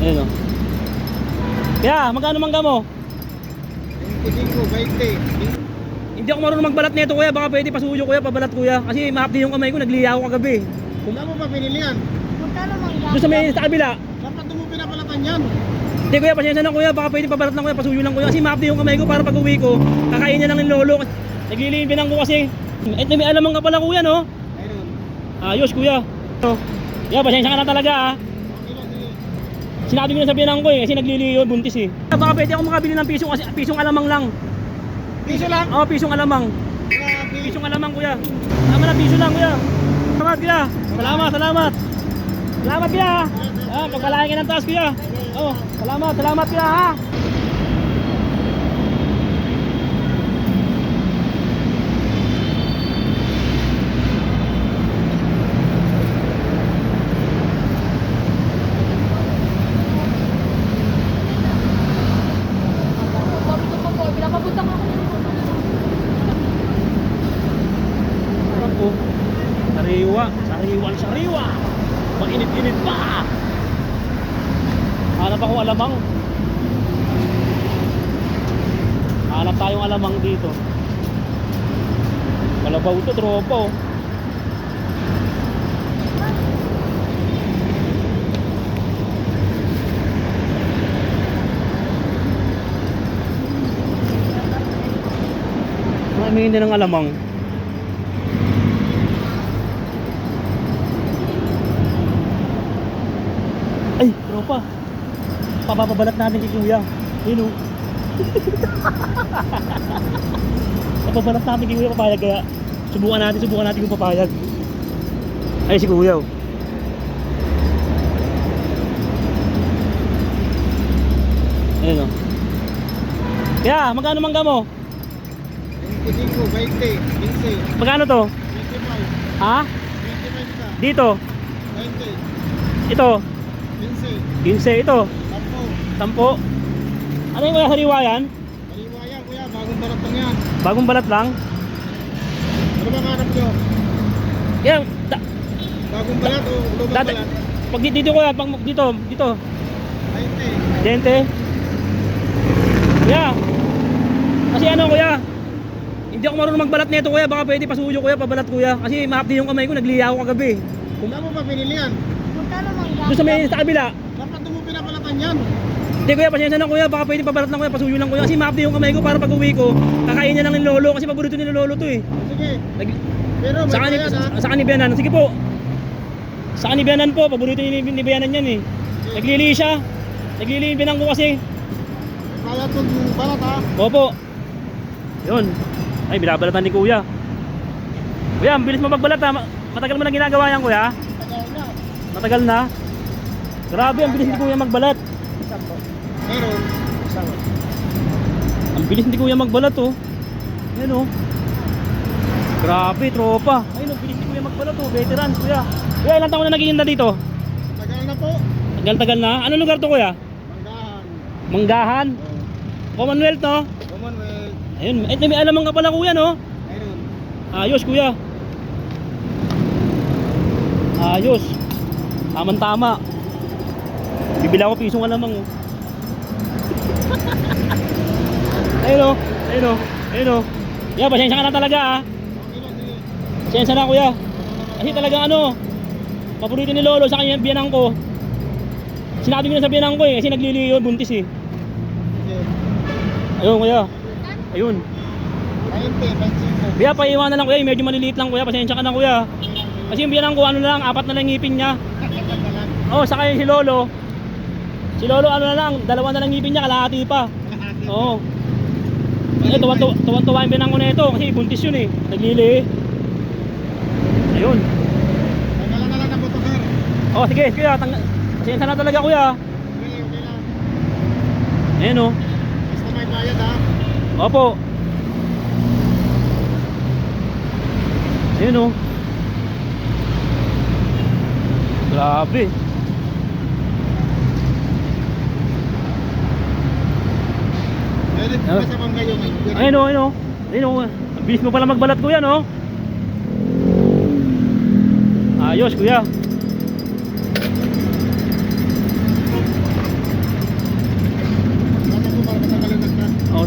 Ayun o. Kaya, magkano mangga mo? 25, 20. Hindi ako marunong magbalat nito kuya, baka pwede pasuyo kuya, pabalat kuya. Kasi mahapdi yung kamay ko, nagliya ako kagabi. Kung mo pa pinili yan? Magkano mangga? Doon sa may sa kabila. Dapat mo pinapalatan yan. Hindi kuya, pasensya na kuya, baka pwede pabalat lang kuya, pasuyo lang kuya. Kasi mahapdi yung kamay ko para pag uwi ko, kakain niya lang ng lolo. Naglilibinang ko kasi. Eh, may alamang ka pala kuya no? Ayun. Ayos kuya. So, yeah, pasensya ka na talaga ah. Okay lang, sige. Sinabi ko na sa binang ko eh, kasi nagliliyo, buntis eh. Baka pwede ako makabili ng pisong, kasi pisong alamang lang. Piso lang. Oo, pisong alamang. Grabe. Pisong alamang kuya. Tama na, piso lang kuya. Salamat kuya. Salamat, salamat. Salamat kuya. Ah, pagpalayan ka ng taas kuya. Oh, salamat, salamat kuya ha. Sabi ko po, pinapabutan ako. Sarap po. Sariwa, sariwan, sariwa. Mainit-init pa. Hanap ako alamang. Hanap tayong alamang dito. Malabaw to, tropa oh. May hindi ng alamang. Ay, tropa. Papabalat natin kay kuya. Yun o. Papabalat natin kay kuya, papayag kaya. Subukan natin kung papayag. Ay, si kuya o. Ayun o. Kaya, magkano mangga mo? 25, 20, 15, Magkano to? 25. Ha? 25 ka. Dito. 20, Ito. 15. 15, Ito. 10. 10. Ano yung kuya sariwa yan? Kaliwa yan kuya, bagong barat lang yan. Bagong balat lang? Ano ba hanap nyo? Yan. Bagong balat o lumang Dati, balat? pag dito kuya, pag dito. 20. Dente. Kuya. Kasi ano kuya? Hindi ako marunong magbalat nito kuya, baka pwede pasuyo kuya, pabalat kuya. Kasi mahapdi yung kamay ko, nagliya ako kagabi. Kung mo pa pinili yan? Magkano mangga? Doon sa may sa kabila. Dapat mo pinapalatan yan. Hindi kuya, pasensya na kuya, baka pwede pabalat lang kuya, pasuyo lang kuya. Kasi mahapdi yung kamay ko para pag uwi ko, kakain niya lang ng lolo. Kasi paborito ni lolo to eh. Sige. Pero may Sa kanin, bayad ha. sa kanibiyanan. Sige po. Sa kanibiyanan po, paborito ni nibiyanan yan eh. Naglili siya. Naglili binang ko kasi. Bayad ng balat ha. Opo. Yun. Ay, binabalatan ni kuya. Kuya, ang bilis mo magbalat ha. Matagal mo na ginagawa yan kuya. Tagal na. Matagal na. Grabe, ang bilis ni kuya magbalat. Meron. Ang bilis ni kuya magbalat oh. Yan oh. Grabe, tropa. Ayun, ang bilis ni kuya magbalat oh. Veteran, kuya. Kuya, ilang taon na nagiging dito? Tagal na po. Tagal-tagal na. Ano lugar to kuya? Manggahan. Manggahan. Commonwealth no? Commonwealth. Ayun, may alamang ka pala kuya no? Meron. Ayos kuya. Ayos. Tama-tama. Bibila ko pisong alamang oh. Ayun oh. Ayun oh. Ayun oh. Yeah, pasensya ka na talaga ah. Okay lang, sige. Pasensya na kuya. Kasi talaga ano, paborito ni lolo sa kanya yung biyanang ko. Sinabi ko na sa biyanang ko eh, kasi nagliliyo, buntis eh. Sige. Ayun kuya. Ayun. 20, 25. Kuya, paiwan na lang kuya, medyo maliliit lang kuya, pasensya ka na kuya. Kasi yung biyanang ko ano na lang, 4 na lang ngipin niya. Oh, saka yung si lolo. Si lolo ano na lang, 2 na lang ngipin niya, kalahati pa. Oo. Eh, tuwan-tuwa yung biyanang ko na ito, kasi buntis yun eh. Naglili eh. Ayun. Tagalan na lang ng buto sir. Oh, sige kuya, pasensya na talaga kuya. Okay, okay lang. Ayun oh. Basta may bayad ha. Opo. Ayun oh. Grabe. Meron Ah. pa sa Manggayo. Ayun oh, ayun oh. Ayun oh. Ang bilis mo pala magbalat kuya no? Ayos kuya.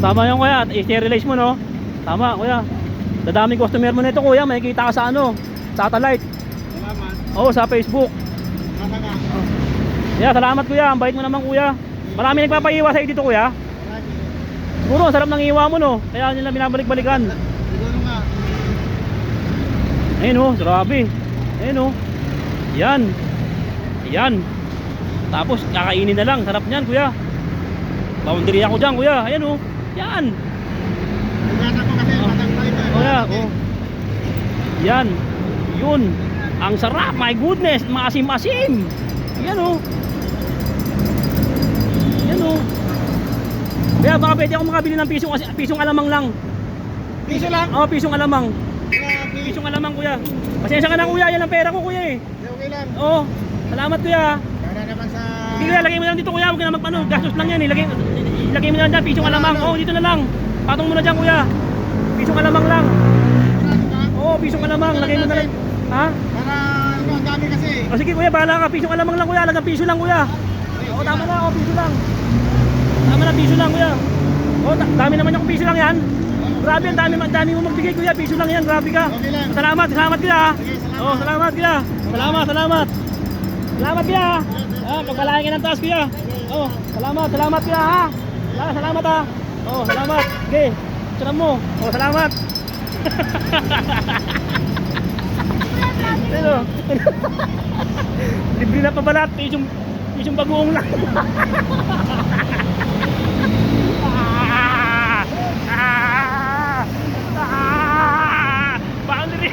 tama yan kuya. At i-sterilize mo no. Tama kuya. Dadaming customer mo nito kuya. Makikita ka sa ano, satellite. Salamat. Oo, sa Facebook. Mata ka. Yeah, salamat kuya. Ang bait mo naman kuya. Marami nagpapaiwa sa'yo dito kuya. Marami. Siguro ang sarap ng iwa mo no. Kaya nila binabalik-balikan. Siguro nga. Ayun oh, grabe. Ayun oh. Yan. Yan. Tapos kakainin na lang. Sarap niyan kuya. Boundary ako dyan kuya. Ayan oh. Yan. Nagana ko kasi matang tayo. Kuya, oh. Yan. Yun. Ang sarap. My goodness. Maasim-asim. Yan oh. Yan oh. Kaya baka pwede ako makabili ng pisong alamang lang. Piso lang. Oh, pisong alamang. Grabe. Pisong alamang kuya. Pasensya ka na kuya. Yan ang pera ko kuya eh. Okay lang. Oh. Salamat kuya. Para naman sa... Sige kuya, lagay mo lang dito kuya. Huwag ka na magpano. Gastos lang yan eh. Lagay mo lang dyan. Pisong alamang. Oh, dito na lang. Patong mo na dyan kuya. Pisong alamang lang. Oh, pisong alamang. Lagay mo na lang. Ha? Para ano, ang dami kasi. O sige kuya, bahala ka. Pisong alamang lang kuya. Lagang piso lang kuya. O tama na. O piso lang. Tama na, piso lang kuya. O dami naman yung piso lang yan. Grabe, ang dami mo magbigay kuya. Piso lang yan. Grabe ka. Okay lang. Salamat kuya. Ha? Sige, salamat. Oh, salamat kuya. Salamat. Salamat kuya. Ah, pagpalain ka ng taas kuya. Oh, salamat kuya ha. Salamat ha. Oh, salamat. Okay. Sarap mo. Oh, salamat. Pero libre na pabalat, yung bagoong lang. Boundary.